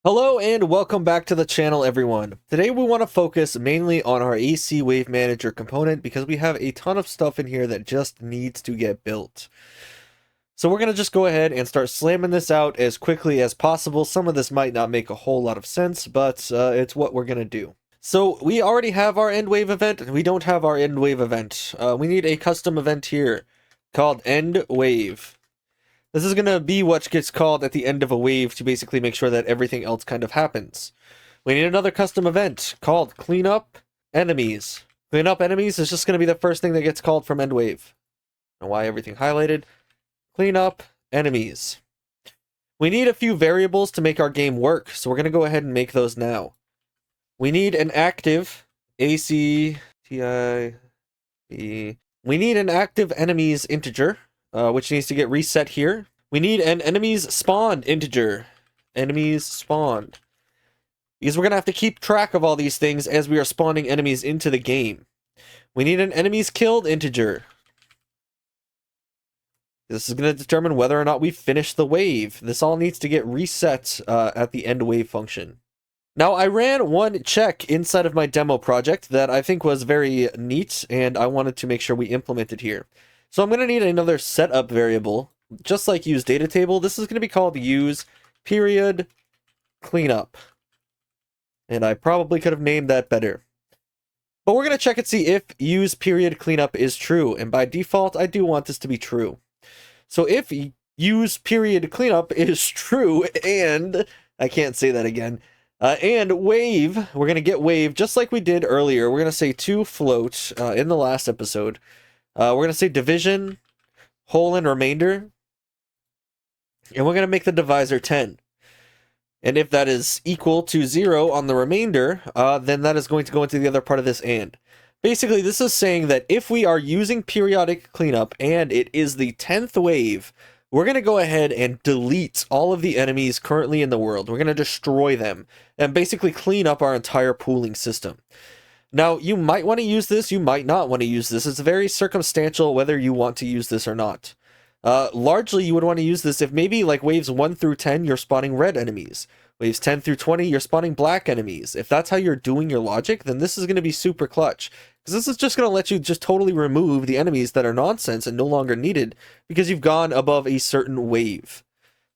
Hello and welcome back to the channel, everyone. Today we want to focus mainly on our AC Wave Manager component because we have a ton of stuff in here that just needs to get built. So we're going to just go ahead and start slamming this out as quickly as possible. Some of this might not make a whole lot of sense, but it's what we're going to do. So we already have our end wave event, and we don't have our end wave event. We need a custom event here called end wave. This is going to be what gets called at the end of a wave to basically make sure that everything else kind of happens. We need another custom event called Clean Up Enemies. Clean Up Enemies is just going to be the first thing that gets called from end wave. And why everything highlighted. Clean Up Enemies. We need a few variables to make our game work, so we're going to go ahead and make those now. We need an active ACTIV. We need an active enemies integer, which needs to get reset here. We need an enemies spawned integer. Enemies spawned. Because we're going to have to keep track of all these things as we are spawning enemies into the game. We need an enemies killed integer. This is going to determine whether or not we finish the wave. This all needs to get reset at the end wave function. Now, I ran one check inside of my demo project that I think was very neat, and I wanted to make sure we implemented here. So I'm going to need another setup variable, just like use data table. This is going to be called use period cleanup. And I probably could have named that better. But we're going to check and see if use period cleanup is true. And by default, I do want this to be true. So if use period cleanup is true, and I can't say that again, and wave, we're going to get wave just like we did earlier. We're going to say to float in the last episode. We're going to say division, whole and remainder. And we're going to make the divisor 10. And if that is equal to 0 on the remainder, then that is going to go into the other part of this and. Basically, this is saying that if we are using periodic cleanup and it is the 10th wave, we're going to go ahead and delete all of the enemies currently in the world. We're going to destroy them and basically clean up our entire pooling system. Now, you might want to use this, you might not want to use this. It's very circumstantial whether you want to use this or not. Largely, you would want to use this if maybe like waves 1 through 10, you're spawning red enemies. Waves 10 through 20, you're spawning black enemies. If that's how you're doing your logic, then this is going to be super clutch. Because this is just going to let you just totally remove the enemies that are nonsense and no longer needed because you've gone above a certain wave.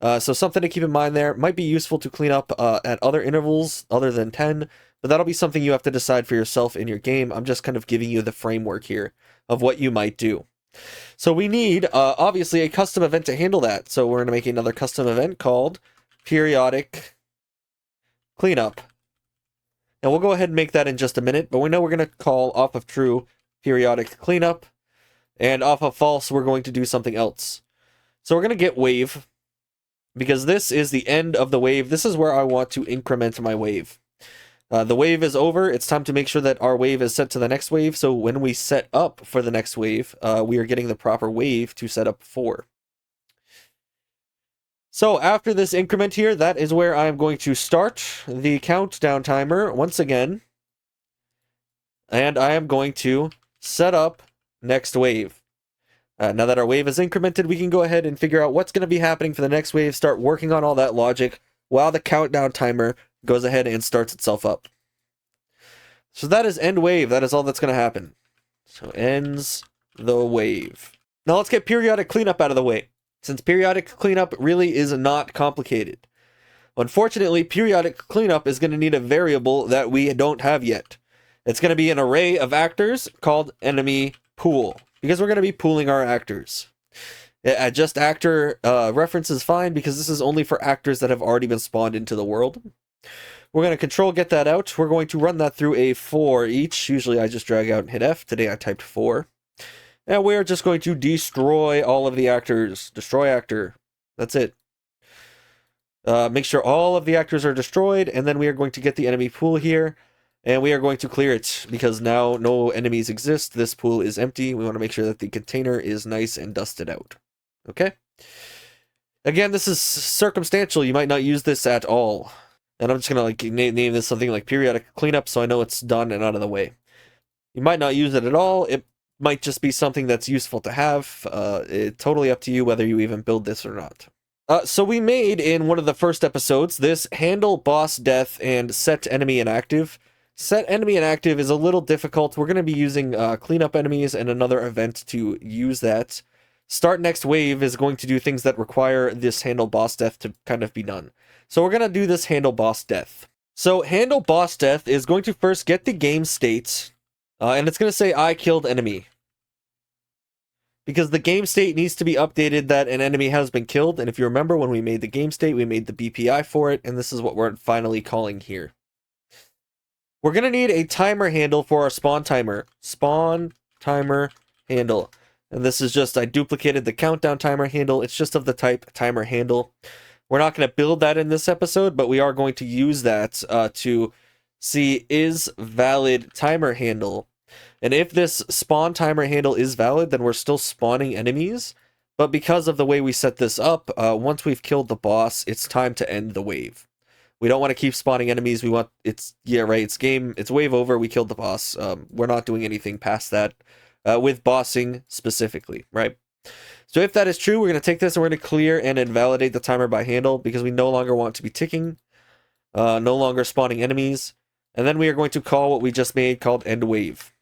So something to keep in mind there. Might be useful to clean up at other intervals other than 10, but that'll be something you have to decide for yourself in your game. I'm just kind of giving you the framework here of what you might do. So we need, obviously, a custom event to handle that. So we're going to make another custom event called periodic cleanup. And we'll go ahead and make that in just a minute, but we know we're going to call off of true periodic cleanup, and off of false, we're going to do something else. So we're going to get wave, because this is the end of the wave. This is where I want to increment my wave. The wave is over. It's time to make sure that our wave is set to the next wave. So when we set up for the next wave, we are getting the proper wave to set up for. So after this increment here, that is where I'm going to start the countdown timer once again. And I am going to set up next wave. Now that our wave is incremented, we can go ahead and figure out what's going to be happening for the next wave, start working on all that logic while the countdown timer goes ahead and starts itself up. So that is end wave. That is all that's going to happen. So ends the wave. Now let's get periodic cleanup out of the way, since periodic cleanup really is not complicated. Unfortunately, periodic cleanup is going to need a variable that we don't have yet. It's going to be an array of actors called enemy pool, because we're going to be pooling our actors. Just actor reference is fine, because this is only for actors that have already been spawned into the world. We're going to control get that out. We're going to run that through a for each. Usually I just drag out and hit F. Today I typed for. And we're just going to destroy all of the actors. Destroy actor. That's it. Make sure all of the actors are destroyed, and then we are going to get the enemy pool here, and we are going to clear it, because now no enemies exist. This pool is empty. We want to make sure that the container is nice and dusted out. Okay? Again, this is circumstantial. You might not use this at all. And I'm just going to name this something like periodic cleanup so I know it's done and out of the way. You might not use it at all. It might just be something that's useful to have. It's totally up to you whether you even build this or not. So we made in one of the first episodes this handle boss death and set enemy inactive. Set enemy inactive is a little difficult. We're going to be using cleanup enemies and another event to use that. Start next wave is going to do things that require this handle boss death to kind of be done. So we're going to do this handle boss death. So handle boss death is going to first get the game state, and it's going to say I killed enemy. Because the game state needs to be updated that an enemy has been killed, and if you remember when we made the game state, we made the BPI for it, and this is what we're finally calling here. We're going to need a timer handle for our spawn timer. Spawn timer handle. And this is just, I duplicated the countdown timer handle. It's just of the type timer handle. We're not going to build that in this episode, but we are going to use that to see is valid timer handle. And if this spawn timer handle is valid, then we're still spawning enemies. But because of the way we set this up, once we've killed the boss, it's time to end the wave. We don't want to keep spawning enemies. We want, it's wave over. We killed the boss. We're not doing anything past that with bossing specifically, right? So if that is true, we're going to take this and we're going to clear and invalidate the timer by handle because we no longer want to be ticking, no longer spawning enemies. And then we are going to call what we just made called end wave.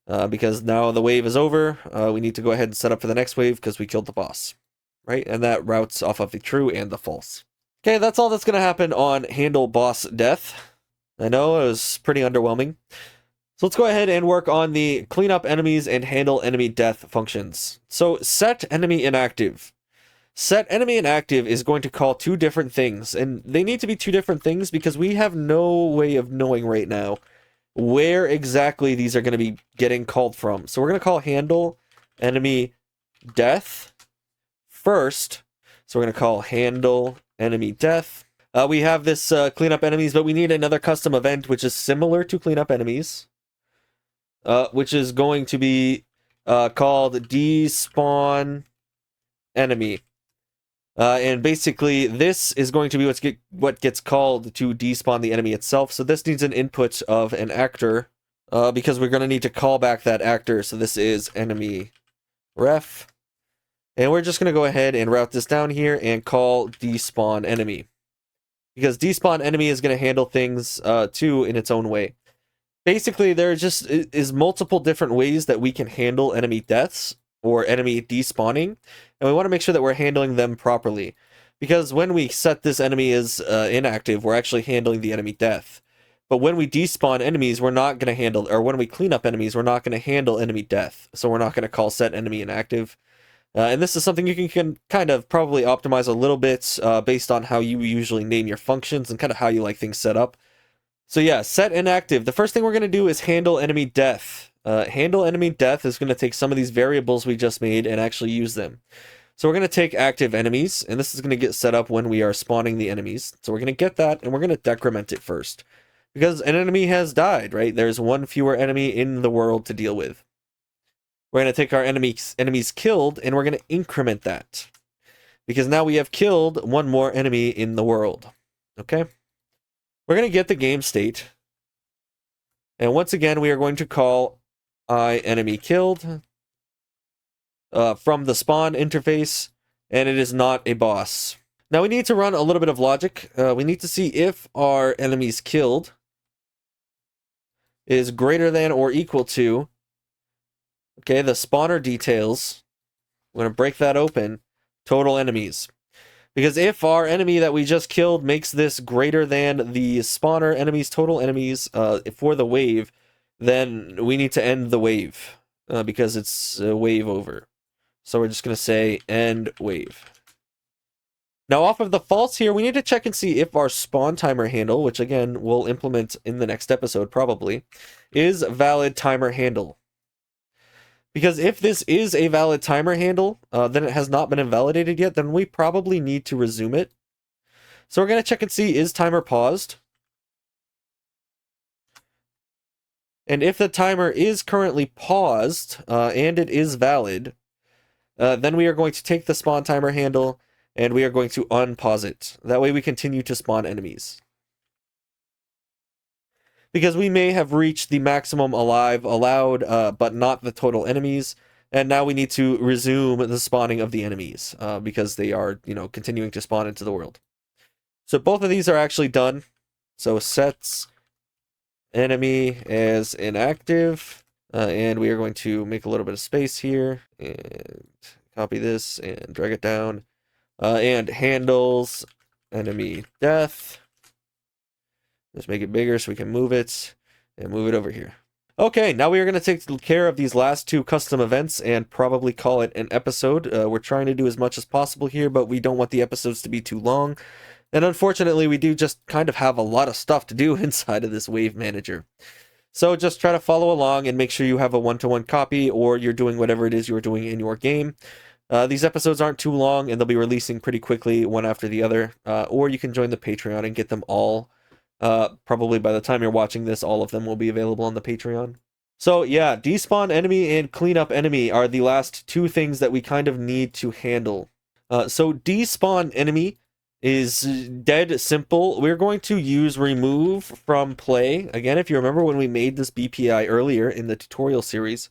Because now the wave is over, we need to go ahead and set up for the next wave because we killed the boss, right? And that routes off of the true and the false. Okay, that's all that's going to happen on handle boss death. I know, it was pretty underwhelming. So let's go ahead and work on the clean up enemies and handle enemy death functions. So set enemy inactive. Set enemy inactive is going to call two different things, and they need to be two different things because we have no way of knowing right now where exactly these are going to be getting called from. So we're going to call handle enemy death first. So we're going to call handle enemy death. We have this cleanup enemies, but we need another custom event which is similar to cleanup enemies, which is going to be called despawn enemy. And basically, this is going to be what gets called to despawn the enemy itself. So this needs an input of an actor, because we're going to need to call back that actor. So this is enemy ref. And we're just going to go ahead and route this down here and call despawn enemy. Because despawn enemy is going to handle things, too, in its own way. Basically, there just is multiple different ways that we can handle enemy deaths or enemy despawning, and we want to make sure that we're handling them properly. Because when we set this enemy as inactive, we're actually handling the enemy death. But when we despawn enemies, we're not going to handle, or when we clean up enemies, we're not going to handle enemy death. So we're not going to call set enemy inactive. And this is something you can kind of probably optimize a little bit based on how you usually name your functions and kind of how you like things set up. So yeah, set inactive. The first thing we're going to do is handle enemy death. Handle enemy death is going to take some of these variables we just made and actually use them. So we're going to take active enemies, and this is going to get set up when we are spawning the enemies. So we're going to get that, and we're going to decrement it first. Because an enemy has died, right? There's one fewer enemy in the world to deal with. We're going to take our enemies killed, and we're going to increment that. Because now we have killed one more enemy in the world. Okay? We're going to get the game state. And once again, we are going to call enemy killed from the spawn interface, and it is not a boss. Now we need to run a little bit of logic. We need to see if our enemies killed is greater than or equal to, okay, the spawner details. We're going to break that open. Total enemies. Because if our enemy that we just killed makes this greater than the spawner enemies, total enemies for the wave, then we need to end the wave because it's a wave over. So we're just going to say end wave. Now off of the false here, we need to check and see if our spawn timer handle, which again we'll implement in the next episode probably, is valid timer handle. Because if this is a valid timer handle, then it has not been invalidated yet, then we probably need to resume it. So we're going to check and see, is timer paused? And if the timer is currently paused, and it is valid, then we are going to take the spawn timer handle, and we are going to unpause it. That way we continue to spawn enemies. Because we may have reached the maximum allowed, but not the total enemies. And now we need to resume the spawning of the enemies because they are, continuing to spawn into the world. So both of these are actually done. So sets enemy as inactive. And we are going to make a little bit of space here and copy this and drag it down. And handles enemy death. Let's make it bigger so we can move it and move it over here. Okay, now we are going to take care of these last two custom events and probably call it an episode. We're trying to do as much as possible here, but we don't want the episodes to be too long. And unfortunately, we do just kind of have a lot of stuff to do inside of this wave manager. So just try to follow along and make sure you have a one-to-one copy or you're doing whatever it is you're doing in your game. These episodes aren't too long and they'll be releasing pretty quickly, one after the other. Or you can join the Patreon and get them all. Probably by the time you're watching this, all of them will be available on the Patreon. So yeah, despawn enemy and clean up enemy are the last two things that we kind of need to handle. So despawn enemy is dead simple. We're going to use remove from play. Again, if you remember when we made this BPI earlier in the tutorial series,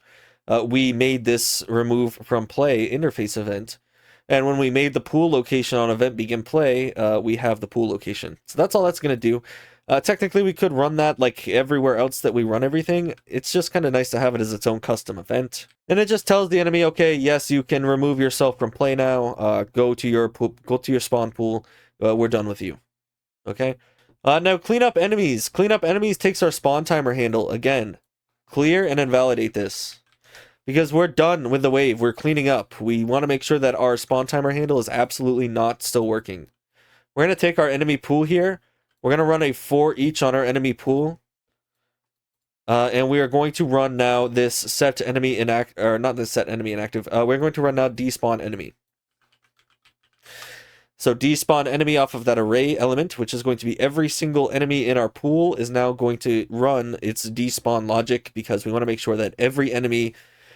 we made this remove from play interface event. And when we made the pool location on event begin play, we have the pool location. So that's all that's going to do. Technically, we could run that like everywhere else that we run everything. It's just kind of nice to have it as its own custom event. And it just tells the enemy, okay, yes, you can remove yourself from play now. Go to your spawn pool. We're done with you. Okay. Now clean up enemies. Clean up enemies takes our spawn timer handle again. Clear and invalidate this. Because we're done with the wave. We're cleaning up. We want to make sure that our spawn timer handle is absolutely not still working. We're going to take our enemy pool here. We're going to run a for each on our enemy pool. And we are going to run now this set enemy inactive, or not this set enemy inactive. We're going to run now despawn enemy. So despawn enemy off of that array element, which is going to be every single enemy in our pool, is now going to run its despawn logic because we want to make sure that every enemy,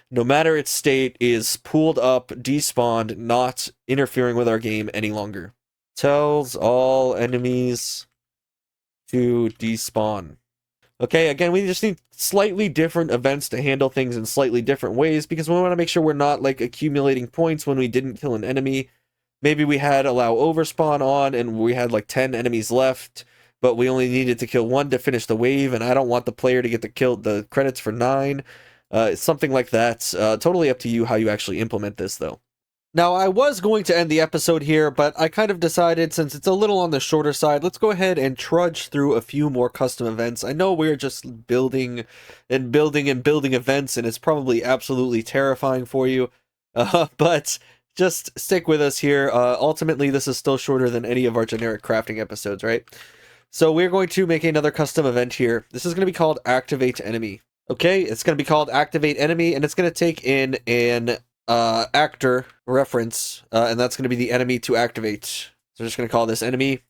no matter its state, is pooled up, despawned, not interfering with our game any longer. Tells all enemies to despawn. Okay, again, we just need slightly different events to handle things in slightly different ways because we want to make sure we're not like accumulating points when we didn't kill an enemy. Maybe we had allow overspawn on and we had like 10 enemies left, but we only needed to kill one to finish the wave, and I don't want the player to get the credits for 9. Something like that. Totally up to you how you actually implement this, though. Now, I was going to end the episode here, but I kind of decided, since it's a little on the shorter side, let's go ahead and trudge through a few more custom events. I know we're just building and building and building events, and it's probably absolutely terrifying for you, but just stick with us here. Ultimately, this is still shorter than any of our generic crafting episodes, right? So we're going to make another custom event here. This is going to be called Activate Enemy. Okay, it's going to be called Activate Enemy, and it's going to take in an actor reference, and that's going to be the enemy to activate. So we're just going to call this enemy.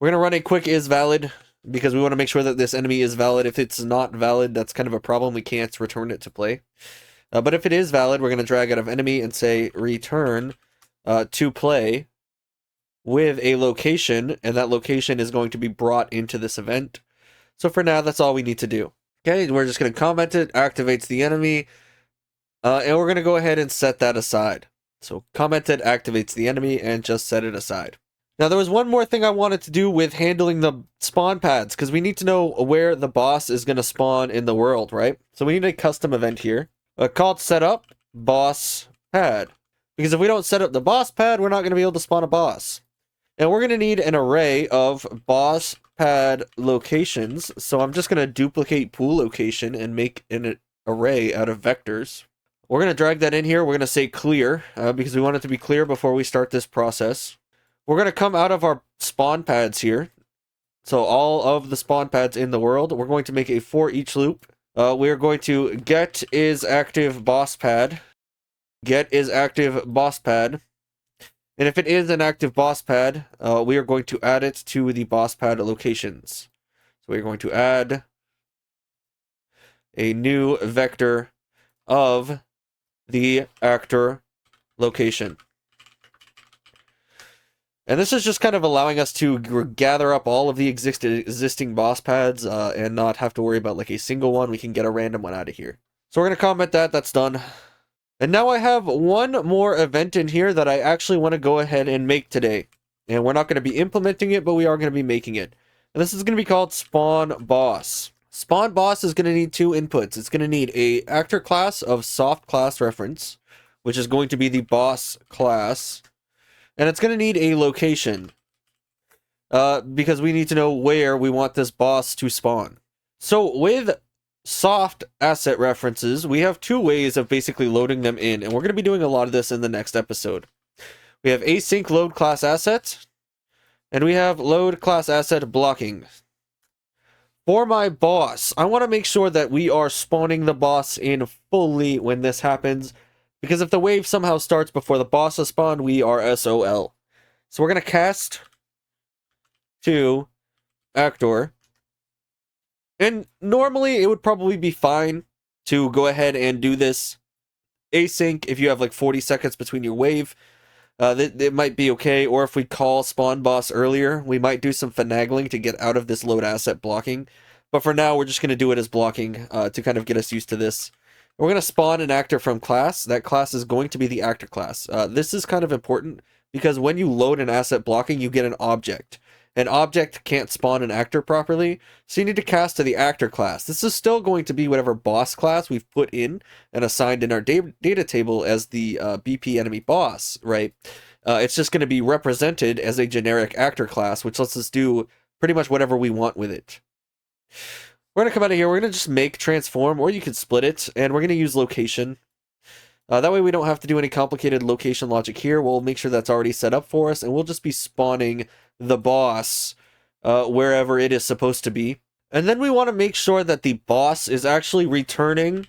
We're going to run a quick is valid, because we want to make sure that this enemy is valid. If it's not valid, that's kind of a problem. We can't return it to play. But if it is valid, we're going to drag out of enemy and say return to play with a location, and that location is going to be brought into this event. So for now, that's all we need to do. Okay, we're just going to comment it, activates the enemy, and we're going to go ahead and set that aside. So commented activates the enemy and just set it aside. Now there was one more thing I wanted to do with handling the spawn pads, because we need to know where the boss is going to spawn in the world, right? So we need a custom event here called setup boss pad. Because if we don't set up the boss pad, we're not going to be able to spawn a boss. And we're going to need an array of boss pad locations. So I'm just going to duplicate pool location and make an array out of vectors. We're going to drag that in here. We're going to say clear because we want it to be clear before we start this process. We're going to come out of our spawn pads here. So all of the spawn pads in the world, we're going to make a for each loop. We're going to get is active boss pad. Get is active boss pad. And if it is an active boss pad, we are going to add it to the boss pad locations. So we're going to add a new vector of the actor location. And this is just kind of allowing us to gather up all of the existing boss pads and not have to worry about like a single one. We can get a random one out of here. So we're going to comment that. That's done. And now I have one more event in here that I actually want to go ahead and make today. And we're not going to be implementing it, but we are going to be making it. And this is going to be called Spawn Boss. Spawn Boss is going to need two inputs. It's going to need a actor class of soft class reference, which is going to be the boss class. And it's going to need a location, because we need to know where we want this boss to spawn. So with soft asset references, we have two ways of basically loading them in, and we're going to be doing a lot of this in the next episode. We have async load class asset, and we have load class asset blocking. For my boss, I want to make sure that we are spawning the boss in fully when this happens, because if the wave somehow starts before the boss is spawned, we are SOL. So we're going to cast to actor. And normally it would probably be fine to go ahead and do this async if you have like 40 seconds between your wave. It might be okay. Or if we call spawn boss earlier, we might do some finagling to get out of this load asset blocking. But for now, we're just going to do it as blocking to kind of get us used to this. We're going to spawn an actor from class. That class is going to be the actor class. This is kind of important because when you load an asset blocking, you get an object. An object can't spawn an actor properly, so you need to cast to the actor class. This is still going to be whatever boss class we've put in and assigned in our data table as the BP enemy boss, right? It's just going to be represented as a generic actor class, which lets us do pretty much whatever we want with it. We're going to come out of here, we're going to just make transform, or you can split it, and we're going to use location. That way we don't have to do any complicated location logic here. We'll make sure that's already set up for us, and we'll just be spawning the boss wherever it is supposed to be. And then we want to make sure that the boss is actually returning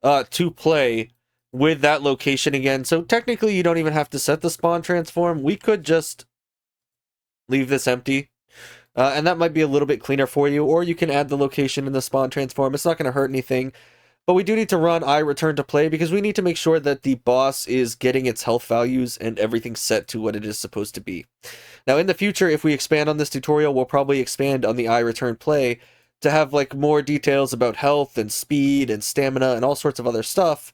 to play with that location again. So technically you don't even have to set the spawn transform. We could just leave this empty. And that might be a little bit cleaner for you, or you can add the location in the spawn transform. It's not going to hurt anything. But we do need to run I return to play because we need to make sure that the boss is getting its health values and everything set to what it is supposed to be. Now in the future, if we expand on this tutorial, we'll probably expand on the I return play to have like more details about health and speed and stamina and all sorts of other stuff.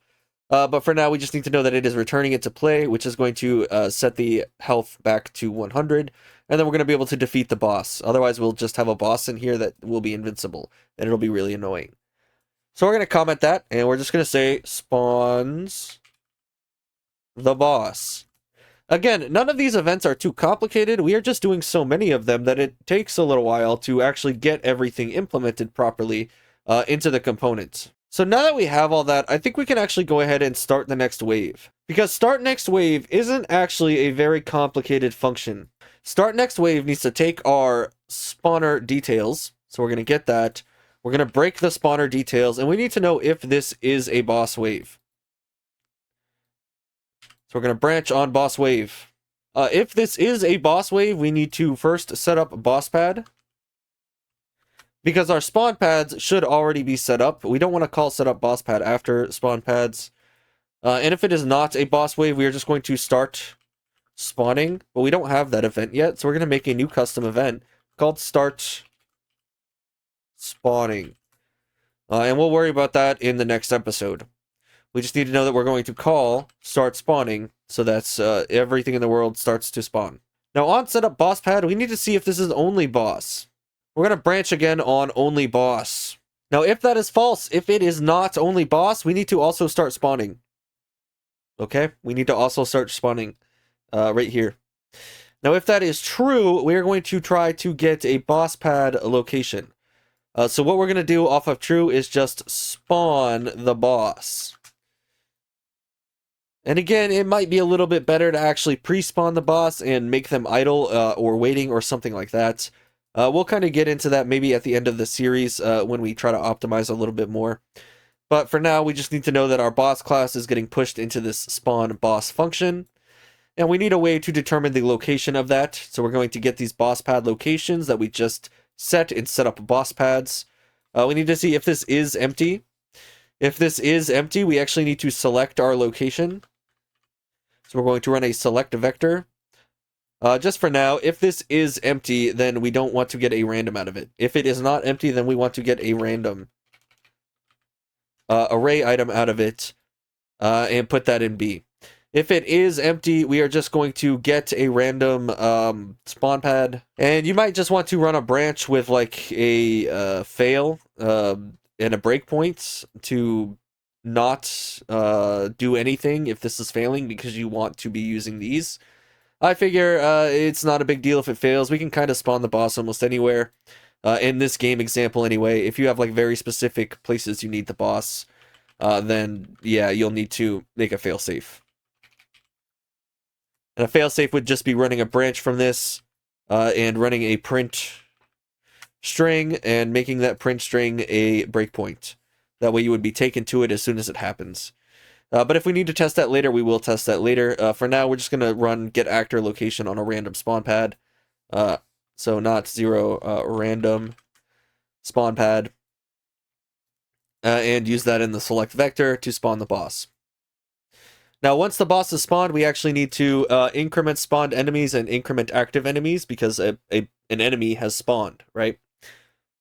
But for now, we just need to know that it is returning it to play, which is going to set the health back to 100. And then we're going to be able to defeat the boss. Otherwise, we'll just have a boss in here that will be invincible. And it'll be really annoying. So we're going to comment that, and we're just going to say spawns the boss. Again, none of these events are too complicated. We are just doing so many of them that it takes a little while to actually get everything implemented properly into the components. So now that we have all that, I think we can actually go ahead and start the next wave. Because start next wave isn't actually a very complicated function. Start next wave needs to take our spawner details, so we're going to get that. We're going to break the spawner details, and we need to know if this is a boss wave. So we're going to branch on boss wave. If this is a boss wave, we need to first set up boss pad. Because our spawn pads should already be set up. We don't want to call set up boss pad after spawn pads. And if it is not a boss wave, we are just going to start spawning. But we don't have that event yet, so we're going to make a new custom event called start spawning. And we'll worry about that in the next episode. We just need to know that we're going to call start spawning, so that's everything in the world starts to spawn. Now on setup boss pad, we need to see if this is only boss. We're going to branch again on only boss. Now if that is false, if it is not only boss, we need to also start spawning. Okay, we need to also start spawning right here. Now if that is true, we are going to try to get a boss pad location. So what we're going to do off of true is just spawn the boss. And again, it might be a little bit better to actually pre-spawn the boss and make them idle or waiting or something like that. We'll kind of get into that maybe at the end of the series when we try to optimize a little bit more. But for now, we just need to know that our boss class is getting pushed into this spawn boss function. And we need a way to determine the location of that. So we're going to get these boss pad locations that we just set and set up boss pads. We need to see if this is empty. If this is empty, we actually need to select our location. So we're going to run a select vector. Just for now, if this is empty, then we don't want to get a random out of it. If it is not empty, then we want to get a random array item out of it and put that in B. If it is empty, we are just going to get a random spawn pad, and you might just want to run a branch with like a fail and a breakpoint to not do anything if this is failing because you want to be using these. I figure it's not a big deal if it fails. We can kind of spawn the boss almost anywhere. In this game example anyway, if you have like very specific places you need the boss, then yeah, you'll need to make a failsafe. And a failsafe would just be running a branch from this and running a print string and making that print string a breakpoint. That way you would be taken to it as soon as it happens. But if we need to test that later, we will test that later. For now, we're just going to run get actor location on a random spawn pad. So not 0 random spawn pad. And use that in the select vector to spawn the boss. Now, once the boss is spawned, we actually need to increment spawned enemies and increment active enemies because an enemy has spawned, right?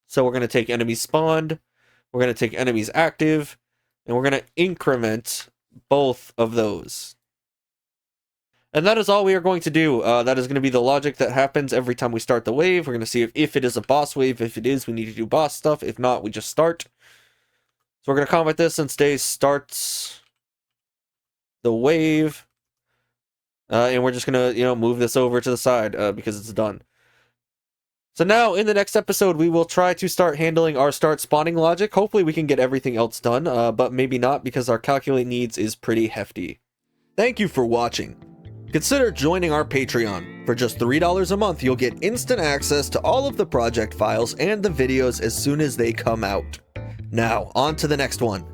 So we're going to take enemies spawned, we're going to take enemies active, and we're going to increment both of those. And that is all we are going to do. That is going to be the logic that happens every time we start the wave. We're going to see if it is a boss wave. If it is, we need to do boss stuff. If not, we just start. So we're going to comment this and say starts the wave, and we're just gonna move this over to the side because it's done. So now in the next episode we will try to start handling our start spawning logic. Hopefully we can get everything else done, but maybe not because our calculate needs is pretty hefty. Thank you for watching. Consider joining our Patreon. For just $3 a month you'll get instant access to all of the project files and the videos as soon as they come out. Now on to the next one.